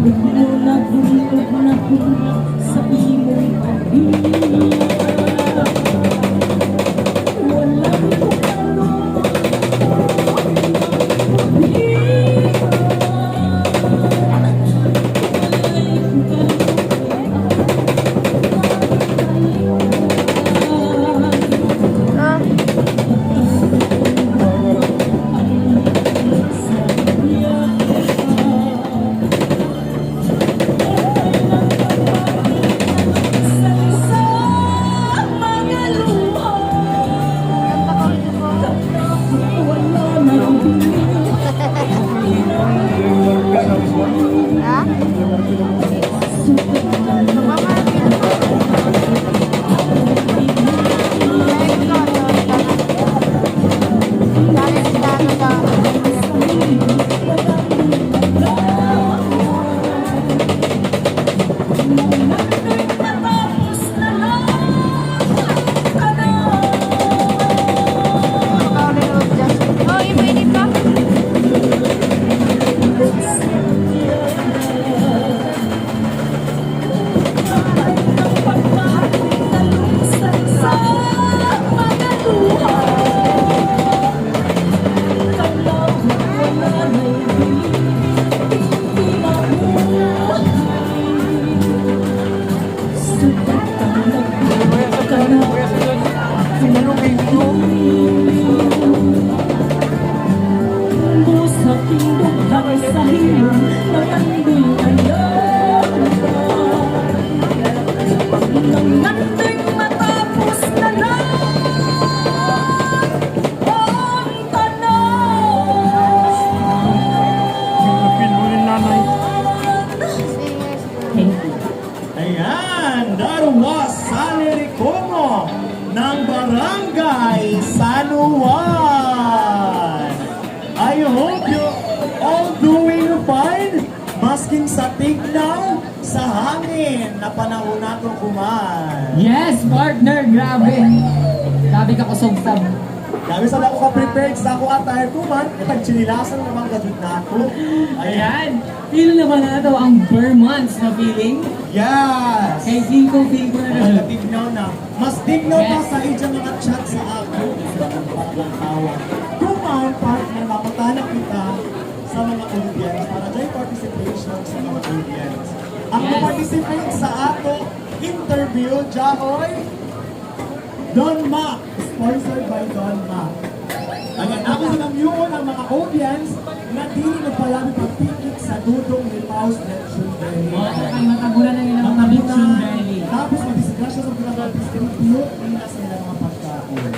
Nabulog na ko sa iyong pag-ibig. Walang tukalo Ayan, Darwa Salericomo ng Barangay Sanuan. I hope you all doing fine, masking sa tignaw, sa hangin na panahon nato kuman. Yes, partner, grabe. Grabe ka kusog-sab. Grabe sa ako ka-prepared sa ako attire kuman, itag-chinilasan naman gadit na ako. Ayan, feel naman na ito ang Vermonts na feeling. Yes! Kay feel ko na. Tignaw na. Mas tignaw pa sa iyong mga chat sa ako. Parang tawag. Kuman, partner, mapatala kita sa mga audience para dyan participation sa mga audience. Ang participate sa ato interview, Jahoy, Don Mac, sponsored by Don Mac. Ayan, ako sa namyuon ang mga audience na dili nagpalami pag-pikit sa dudong ni Paus Lecture Day. Ay, matagulan na nila mga Bitsun Valley. Tapos mag-discuss sa mga distribute nila sa nila mga pagkaon.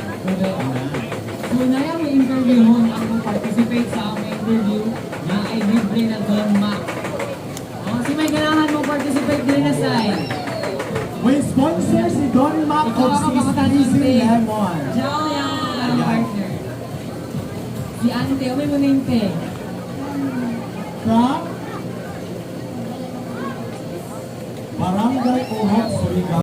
So, na yung interview mo, ang participate sa aming interview na ay libre na Don Mac. Si may kailangan mo participate din na side. May sponsor si Don Mac Ikaw of ang kapatid Easy Lemon. Diyan yung partner. Si Ante, umay mo na yung te. From